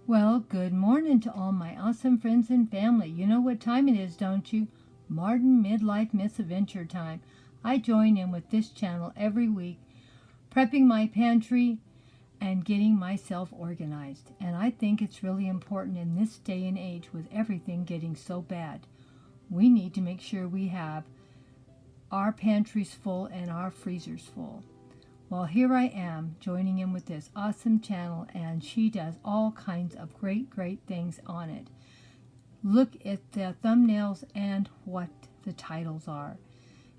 Well, good morning to all my awesome friends and family. You know what time it is, don't you? Martin Midlife Misadventure time. I join in with this channel every week, prepping my pantry and getting myself organized. And I think it's really important in this day and age with everything getting so bad. We need to make sure we have our pantries full and our freezers full. Well, here I am joining in with this awesome channel, and she does all kinds of great things on it. Look at the thumbnails and what the titles are.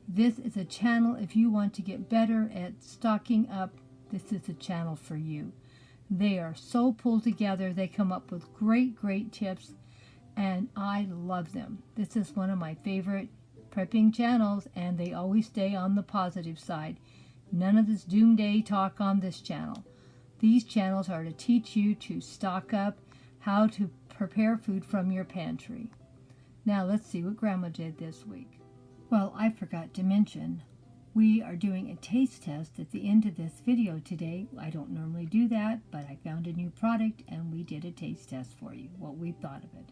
This is a channel if you want to get better at stocking up. This is a channel for you. They are so pulled together. They come up with great tips, and I love them. This is one of my favorite prepping channels, and they always stay on the positive side. None of this doomsday talk on this channel. These channels are to teach you to stock up, how to prepare food from your pantry. Now let's see what Grandma did this week. Well, I forgot to mention, we are doing a taste test at the end of this video today. I don't normally do that, but I found a new product and we did a taste test for you, what we thought of it.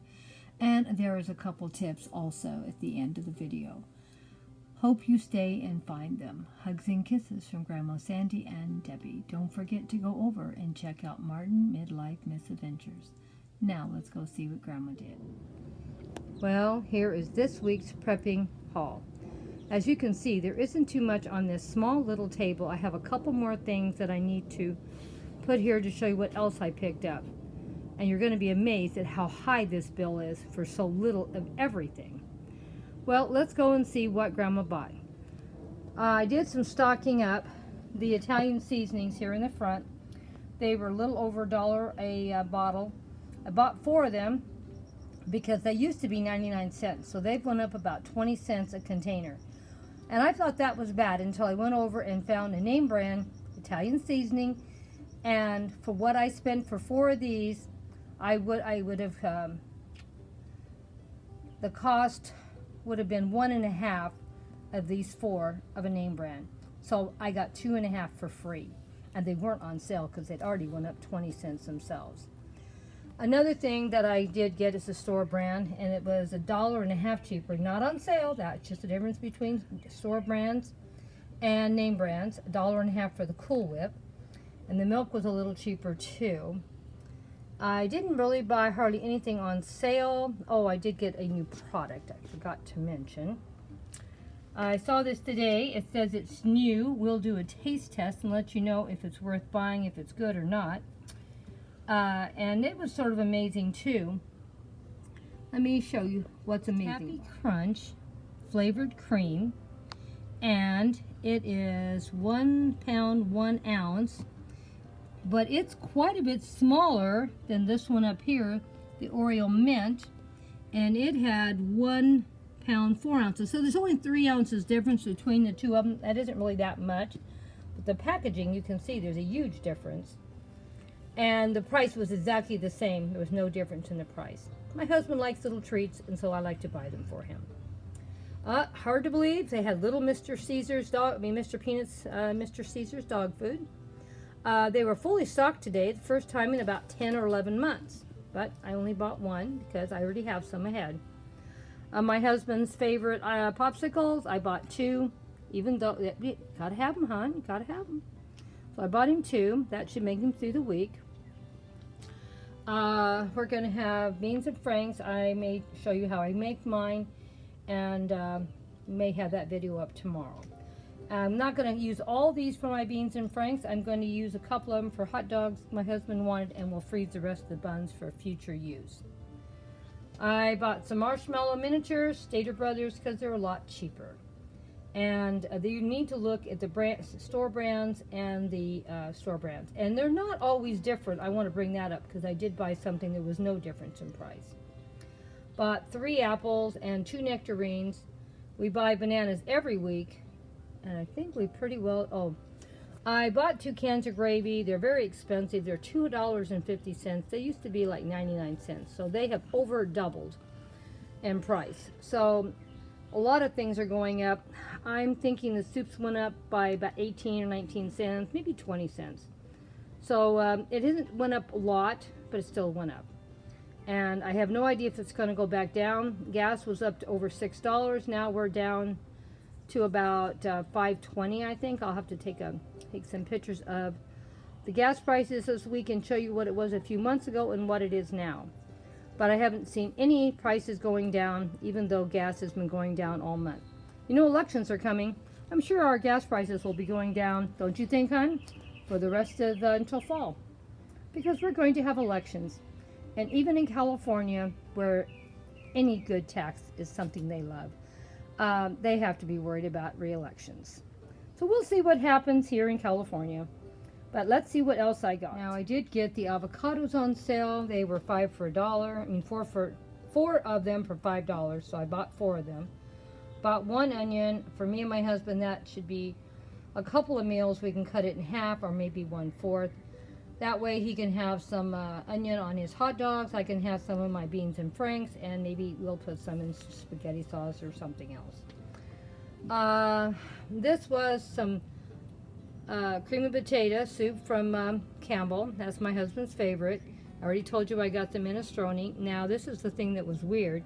And there is a couple tips also at the end of the video. Hope you stay and find them. Hugs and kisses from Grandma Sandy and Debbie. Don't forget to go over and check out Martin Midlife Misadventures. Now let's go see what Grandma did. Well, here is this week's prepping haul. As you can see, there isn't too much on this small little table. I have a couple more things that I need to put here to show you what else I picked up. And you're going to be amazed at how high this bill is for so little of everything. Well, let's go and see what Grandma bought. I did some stocking up. The Italian seasonings here in the front. They were a little over $1 a bottle. I bought 4 of them because they used to be 99 cents. So they've went up about 20 cents a container. And I thought that was bad until I went over and found a name brand Italian seasoning. And for what I spent for 4 of these, I would have, the cost would have been 1.5 of these 4 of a name brand. So I got 2.5 for free. And they weren't on sale because they'd already went up 20 cents themselves. Another thing that I did get is a store brand, and it was $1.50 cheaper. Not on sale. That's just the difference between store brands and name brands. $1.50 for the Cool Whip. And the milk was a little cheaper too. I didn't really buy hardly anything on sale. Oh, I did get a new product I forgot to mention. I saw this today. It says it's new. We'll do a taste test and let you know if it's worth buying, if it's good or not. And it was sort of amazing too. Let me show you what's amazing. Happy Crunch flavored cream. And it is 1 pound, 1 ounce. But it's quite a bit smaller than this one up here, the Oreo Mint, and it had 1 pound, 4 ounces. So there's only 3 ounces difference between the two of them. That isn't really that much, but the packaging, you can see there's a huge difference. And the price was exactly the same. There was no difference in the price. My husband likes little treats, and so I like to buy them for him. Hard to believe, they had little Mr. Caesar's Mr. Caesar's dog food. They were fully stocked today, the first time in about 10 or 11 months. But I only bought 1 because I already have some ahead. My husband's favorite popsicles, I bought 2. Even though, you gotta have them, hon, you gotta have them. So I bought him 2. That should make him through the week. We're gonna have beans and franks. I may show you how I make mine, and may have that video up tomorrow. I'm not going to use all these for my beans and franks. I'm going to use a couple of them for hot dogs my husband wanted, and we'll freeze the rest of the buns for future use. I bought some marshmallow miniatures, Stater Brothers, because they're a lot cheaper. And you need to look at the store brands and the store brands. And they're not always different. I want to bring that up because I did buy something that was no difference in price. Bought 3 apples and 2 nectarines. We buy bananas every week. And I think we pretty well, I bought 2 cans of gravy. They're very expensive. They're $2.50. They used to be like 99 cents. So they have over doubled in price. So a lot of things are going up. I'm thinking the soups went up by about 18 or 19 cents, maybe 20 cents. So it went up a lot but it still went up. And I have no idea if it's going to go back down. Gas was up to over $6. Now we're down to about $5.20, I think. I'll have to take some pictures of the gas prices this week and show you what it was a few months ago and what it is now. But I haven't seen any prices going down, even though gas has been going down all month. You know, elections are coming. I'm sure our gas prices will be going down, don't you think, hon? For the rest of until fall. Because we're going to have elections. And even in California, where any good tax is something they love, they have to be worried about re-elections. So we'll see what happens here in California. But let's see what else I got. Now, I did get the avocados on sale. They were 5 for $1. I mean, four of them for $5. So I bought 4 of them. Bought 1 onion. For me and my husband, that should be a couple of meals. We can cut it in half or maybe 1/4. That way he can have some onion on his hot dogs. I can have some of my beans and franks. And maybe we'll put some in spaghetti sauce or something else. This was some cream and potato soup from Campbell. That's my husband's favorite. I already told you I got the minestrone. Now, this is the thing that was weird.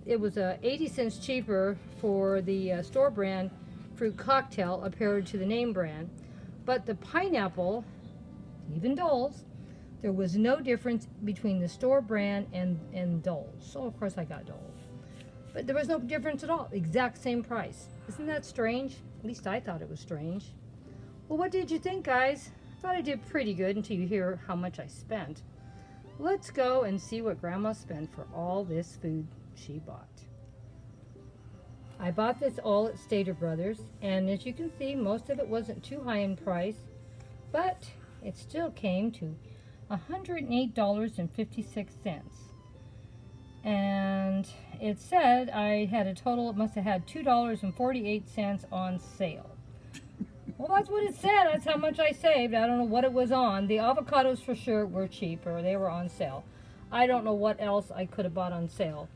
It was 80 cents cheaper for the store brand fruit cocktail compared to the name brand. But the pineapple, even Dole's, there was no difference between the store brand and Dole's. So, of course, I got Dole's. But there was no difference at all. Exact same price. Isn't that strange? At least I thought it was strange. Well, what did you think, guys? I thought I did pretty good until you hear how much I spent. Let's go and see what Grandma spent for all this food she bought. I bought this all at Stater Brothers, and as you can see, most of it wasn't too high in price, but it still came to $108.56. And it said I had a total, it must have had $2.48 on sale. Well, that's what it said. That's how much I saved. I don't know what it was on. The avocados for sure were cheaper. They were on sale. I don't know what else I could have bought on sale.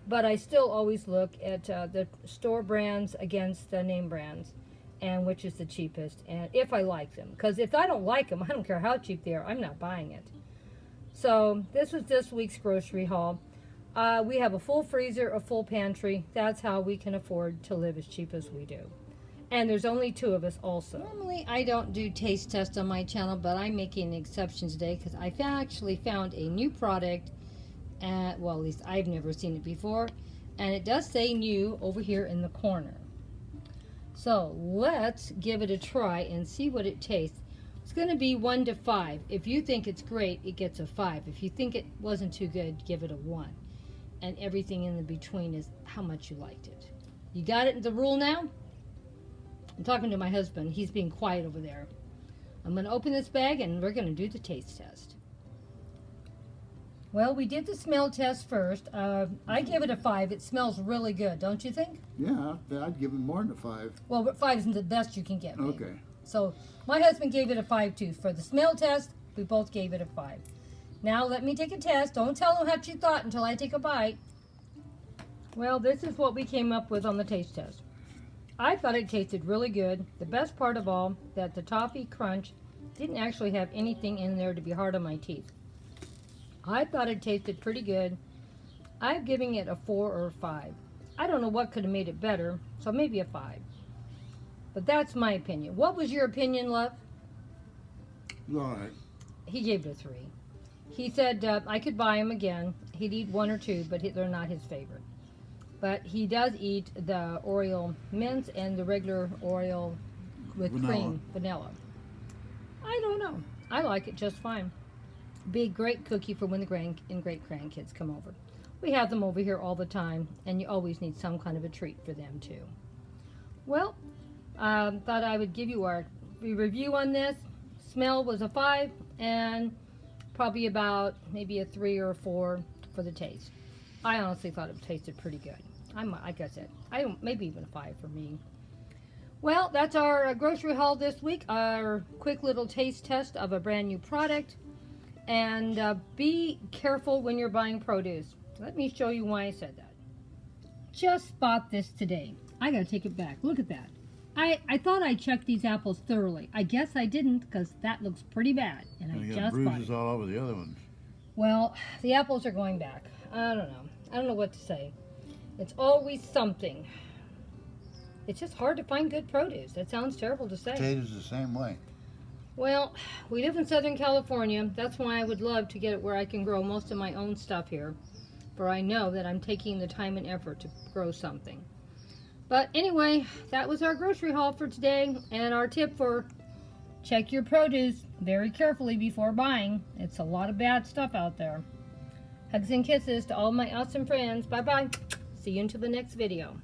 But I still always look at the store brands against the name brands and which is the cheapest, and if I like them. Because if I don't like them, I don't care how cheap they are, I'm not buying it. So this was this week's grocery haul. We have a full freezer, a full pantry. That's how we can afford to live as cheap as we do. And there's only 2 of us also. Normally, I don't do taste tests on my channel, but I'm making an exception today because I actually found a new product. Well, at least I've never seen it before. And it does say new over here in the corner. So let's give it a try and see what it tastes. It's going to be 1 to 5. If you think it's great, it gets a 5. If you think it wasn't too good, give it a 1. And everything in the between is how much you liked it. You got it, the rule now? I'm talking to my husband. He's being quiet over there. I'm going to open this bag and we're going to do the taste test. Well, we did the smell test first. I give it a 5. It smells really good, don't you think? Yeah, I'd give it more than a 5. Well, but 5 isn't the best you can get. Maybe. Okay. So my husband gave it a 5 too. For the smell test, we both gave it a 5. Now let me take a test. Don't tell them what you thought until I take a bite. Well, this is what we came up with on the taste test. I thought it tasted really good. The best part of all, that the toffee crunch didn't actually have anything in there to be hard on my teeth. I thought it tasted pretty good. I'm giving it a 4 or a 5. I don't know what could have made it better, so maybe a 5. But that's my opinion. What was your opinion, love? All right. He gave it a 3. He said I could buy them again. He'd eat 1 or 2, but they're not his favorite. But he does eat the Oreo mints and the regular Oreo with cream, vanilla. I don't know. I like it just fine. Be a great cookie for when the great grandkids come over. We have them over here all the time, and you always need some kind of a treat for them too. Well, thought I would give you our review on this. Smell was a 5, and probably about maybe a 3 or a 4 for the taste. I honestly thought it tasted pretty good. Like I said, maybe even a 5 for me. Well, that's our grocery haul this week. Our quick little taste test of a brand new product. And be careful when you're buying produce. Let me show you why I said that. Just bought this today. I gotta take it back. Look at that. I thought I checked these apples thoroughly. I guess I didn't, because that looks pretty bad, and And I you got just bought bruises it. all over the other ones. Well, the apples are going back. I don't know. I don't know what to say. It's always something. It's just hard to find good produce. That sounds terrible to say. Potatoes the same way. Well, we live in Southern California. That's why I would love to get it where I can grow most of my own stuff here. For I know that I'm taking the time and effort to grow something. But anyway, that was our grocery haul for today. And our tip for check your produce very carefully before buying. It's a lot of bad stuff out there. Hugs and kisses to all my awesome friends. Bye-bye. See you until the next video.